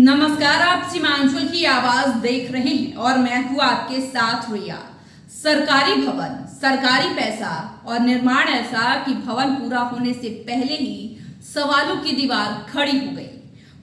नमस्कार, आप सीमांचल की आवाज देख रहे हैं और मैं हूँ आपके साथ रिया। सरकारी भवन, सरकारी पैसा और निर्माण ऐसा कि भवन पूरा होने से पहले ही सवालों की दीवार खड़ी हो गई।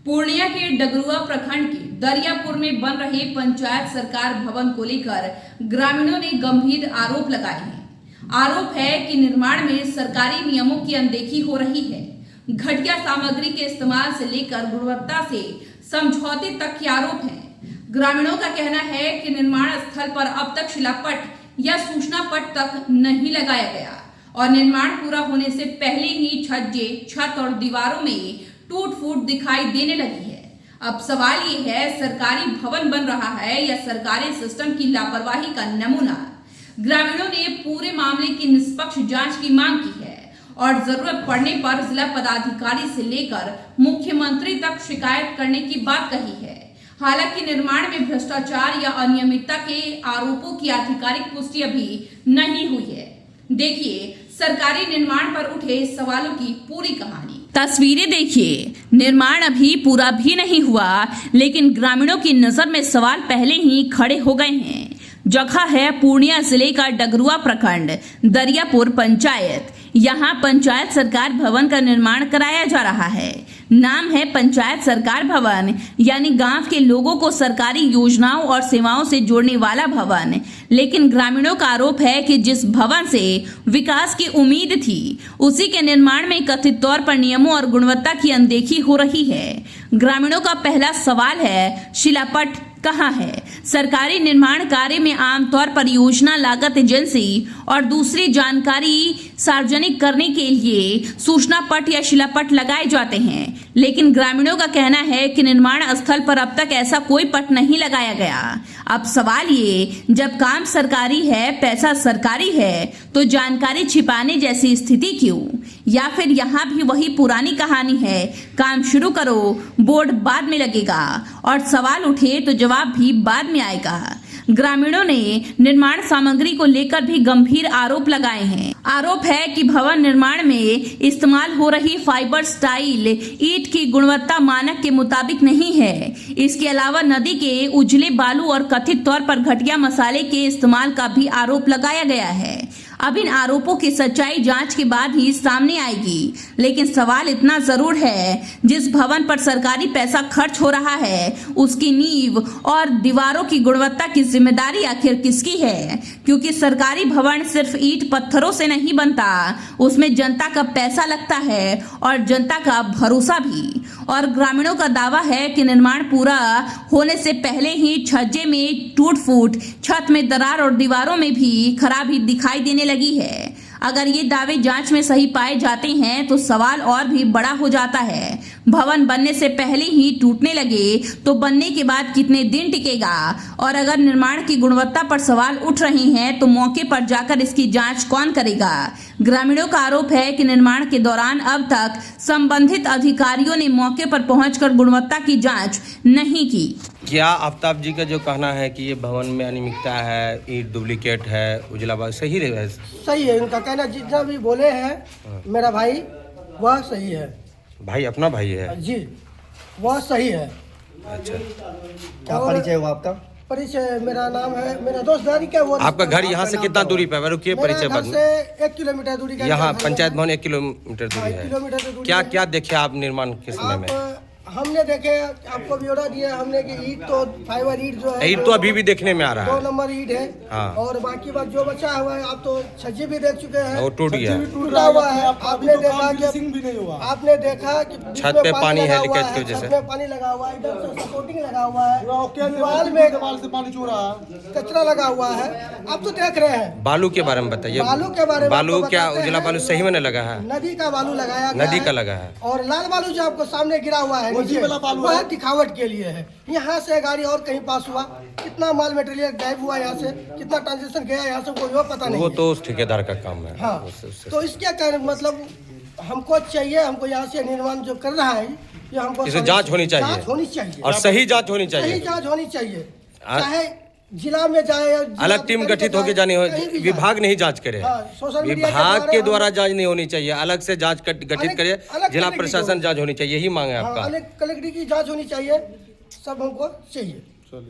पूर्णिया के डगरुआ प्रखंड के दरियापुर में बन रहे पंचायत सरकार भवन को लेकर ग्रामीणों ने गंभीर आरोप लगाए हैं। आरोप है कि निर्माण में सरकारी नियमों की अनदेखी हो रही है। घटिया सामग्री के इस्तेमाल से लेकर गुणवत्ता से समझौते तक के आरोप हैं। ग्रामीणों का कहना है कि निर्माण स्थल पर अब तक शिलापट या सूचना पट तक नहीं लगाया गया और निर्माण पूरा होने से पहले ही छज्जे, छत और दीवारों में टूट फूट दिखाई देने लगी है। अब सवाल ये है, सरकारी भवन बन रहा है या सरकारी सिस्टम की लापरवाही का नमूना। ग्रामीणों ने पूरे मामले की निष्पक्ष जांच की मांग की है और जरूरत पड़ने पर जिला पदाधिकारी से लेकर मुख्यमंत्री तक शिकायत करने की बात कही है। हालांकि निर्माण में भ्रष्टाचार या अनियमितता के आरोपों की आधिकारिक पुष्टि अभी नहीं हुई है। देखिए सरकारी निर्माण पर उठे सवालों की पूरी कहानी। तस्वीरें देखिए। निर्माण अभी पूरा भी नहीं हुआ, लेकिन ग्रामीणों की नजर में सवाल पहले ही खड़े हो गए हैं। जगह है पूर्णिया जिले का डगरुआ प्रखंड, दरियापुर पंचायत। यहाँ पंचायत सरकार भवन का निर्माण कराया जा रहा है। नाम है पंचायत सरकार भवन, यानी गांव के लोगों को सरकारी योजनाओं और सेवाओं से जोड़ने वाला भवन। लेकिन ग्रामीणों का आरोप है कि जिस भवन से विकास की उम्मीद थी, उसी के निर्माण में कथित तौर पर नियमों और गुणवत्ता की अनदेखी हो रही है। ग्रामीणों का पहला सवाल है, शिलापट कहाँ है? सरकारी निर्माण कार्य में आमतौर पर योजना लागत एजेंसी और दूसरी जानकारी सार्वजनिक करने के लिए सूचना पट या शिलापट लगाए जाते हैं, लेकिन ग्रामीणों का कहना है कि निर्माण स्थल पर अब तक ऐसा कोई पट नहीं लगाया गया। अब सवाल ये, जब काम सरकारी है, पैसा सरकारी है, तो जानकारी छिपाने जैसी स्थिति क्यों? या फिर यहाँ भी वही पुरानी कहानी है, काम शुरू करो, बोर्ड बाद में लगेगा और सवाल उठे तो जवाब भी बाद में आएगा। ग्रामीणों ने निर्माण सामग्री को लेकर भी गंभीर आरोप लगाए हैं। आरोप है कि भवन निर्माण में इस्तेमाल हो रही फाइबर स्टाइल ईंट की गुणवत्ता मानक के मुताबिक नहीं है। इसके अलावा नदी के उजले बालू और कथित तौर पर घटिया मसाले के इस्तेमाल का भी आरोप लगाया गया है। अब इन आरोपों की सच्चाई जांच के बाद ही सामने आएगी, लेकिन सवाल इतना जरूर है, जिस भवन पर सरकारी पैसा खर्च हो रहा है, उसकी नींव और दीवारों की गुणवत्ता की जिम्मेदारी आखिर किसकी है? क्योंकि सरकारी भवन सिर्फ ईंट पत्थरों से नहीं बनता, उसमें जनता का पैसा लगता है और जनता का भरोसा भी। और ग्रामीणों का दावा है कि निर्माण पूरा होने से पहले ही छज्जे में टूट फूट, छत में दरार और दीवारों में भी खराबी दिखाई देने लगी है। अगर ये दावे जांच में सही पाए जाते हैं तो सवाल और भी बड़ा हो जाता है। भवन बनने से पहले ही टूटने लगे तो बनने के बाद कितने दिन टिकेगा? और अगर निर्माण की गुणवत्ता पर सवाल उठ रहे हैं तो मौके पर जाकर इसकी जांच कौन करेगा? ग्रामीणों का आरोप है कि निर्माण के दौरान अब तक संबंधित अधिकारियों ने मौके पर पहुंचकर गुणवत्ता की जांच नहीं की। क्या आफ्ताब जी का जो कहना है कि ये भवन में अनियमितता है, ईंट डुप्लीकेट है, उजला बाग, सही है? सही है, इनका कहना जितना भी बोले हैं मेरा भाई, वह सही है। भाई अपना भाई है जी, वह सही है। अच्छा, क्या परिचय हुआ आपका? परिचय, मेरा नाम है, मेरा दोस्त दारी का। वो आपका घर यहाँ से कितना दूरी पे है? रुकिए, परिचय बाद में। से 1 किलोमीटर दूरी का यहाँ पंचायत भवन 1 किलोमीटर दूरी है। किलोमीटर दूरी। क्या क्या देखे आप निर्माण के समय में? हमने देखे, आपको ब्यौरा दिया हमने कि ईंट तो फाइबर ईंट जो है, ईंट तो अभी भी देखने में आ रहा 2 है। नंबर ईंट है। हाँ। और बाकी बात जो बचा हुआ है, आप तो छज्जे भी देख चुके हैं, वो टूट गया, टूटा हुआ है। आपने देखा कि भी नहीं हुआ, आपने देखा कि छत पे पानी है लीकेज की वजह से, छत में पानी लगा हुआ है, इधर से सपोर्टिंग लगा हुआ है, दीवार में दीवार से पानी चूर रहा है, कचरा लगा हुआ है। आप तो देख रहे हैं। बालू के बारे में बताइए। बालू के बारे में, बालू क्या उजला बालू सही में लगा है? नदी का बालू लगाया गया, नदी का लगा है। और लाल बालू जो आपको सामने गिरा हुआ है, नीचे वाला बालू है, दिखावट के लिए है। यहाँ से गाड़ी और कहीं पास हुआ, कितना माल मटेरियल गायब हुआ यहाँ से, कितना ट्रांजेक्शन गया यहाँ से, कोई पता नहीं। वो तो उस ठेकेदार का काम है। हाँ, तो इसके कारण मतलब हमको चाहिए, हमको यहाँ से निर्माण जो कर रहा है, ये हमको इसे जांच होनी चाहिए, जांच होनी चाहिए और सही जांच होनी चाहिए, सही जांच होनी चाहिए। चाहे जिला में जाए, अलग टीम गठित होकर जानी हो, विभाग नहीं जांच करे। विभाग के द्वारा जांच नहीं होनी चाहिए, अलग से जांच गठित करे, जिला प्रशासन जांच होनी चाहिए, यही मांग है आपका। कलेक्टर की जांच होनी चाहिए, सब हमको चाहिए।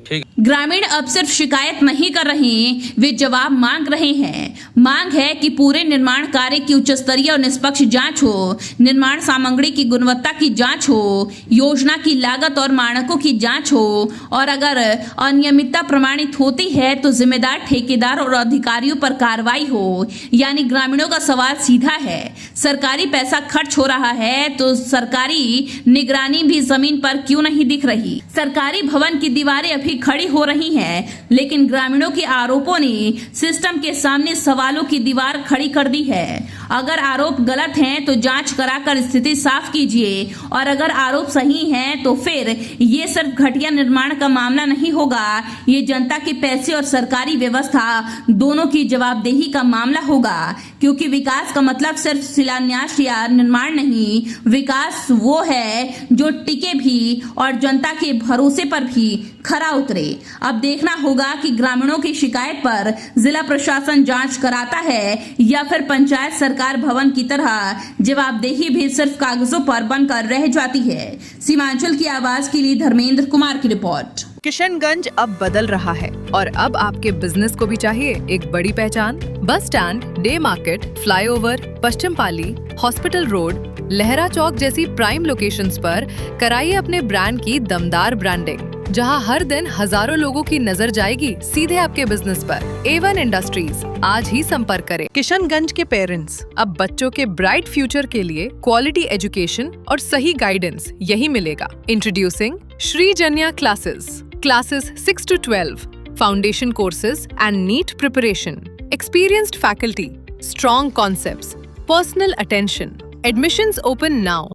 ठीक। ग्रामीण अब सिर्फ शिकायत नहीं कर रहे, वे जवाब मांग रहे हैं। मांग है कि पूरे निर्माण कार्य की उच्च स्तरीय और निष्पक्ष जांच हो, निर्माण सामग्री की गुणवत्ता की जांच हो, योजना की लागत और मानकों की जांच हो, और अगर अनियमितता प्रमाणित होती है तो जिम्मेदार ठेकेदार और अधिकारियों पर कार्रवाई हो। यानी ग्रामीणों का सवाल सीधा है, सरकारी पैसा खर्च हो रहा है तो सरकारी निगरानी भी जमीन पर क्यों नहीं दिख रही। सरकारी भवन की दीवारें अभी खड़ी हो रही हैं, लेकिन ग्रामीणों के आरोपों ने सिस्टम के सामने सवालों की दीवार खड़ी कर दी है। अगर आरोप गलत हैं तो जांच कराकर स्थिति साफ कीजिए, और अगर आरोप सही हैं तो फिर ये सिर्फ घटिया निर्माण का मामला नहीं होगा, ये जनता के पैसे और सरकारी व्यवस्था दोनों की जवाबदेही का मामला होगा। क्योंकि विकास का मतलब सिर्फ शिलान्यास या निर्माण नहीं, विकास वो है जो टिके भी और जनता के भरोसे पर भी खरा उतरे। अब देखना होगा कि ग्रामीणों की शिकायत पर जिला प्रशासन जांच कराता है या फिर पंचायत सरकार भवन की तरह जवाबदेही भी सिर्फ कागजों पर बनकर रह जाती है। सीमांचल की आवाज के लिए धर्मेंद्र कुमार की रिपोर्ट। किशनगंज अब बदल रहा है और अब आपके बिजनेस को भी चाहिए एक बड़ी पहचान। Bus stand, day market, flyover, Paschim Pali, hospital road, Lahra Chowk जैसी प्राइम लोकेशंस पर कराइए अपने ब्रांड की दमदार ब्रांडिंग, जहां हर दिन हजारों लोगों की नजर जाएगी सीधे आपके बिजनेस पर। A1 इंडस्ट्रीज, आज ही संपर्क करें। किशनगंज के पेरेंट्स, अब बच्चों के ब्राइट फ्यूचर के लिए क्वालिटी एजुकेशन और सही गाइडेंस यही मिलेगा। Introducing Shri Janya classes 6 to 12, foundation courses and NEET preparation, experienced faculty, strong concepts, personal attention. Admissions open now.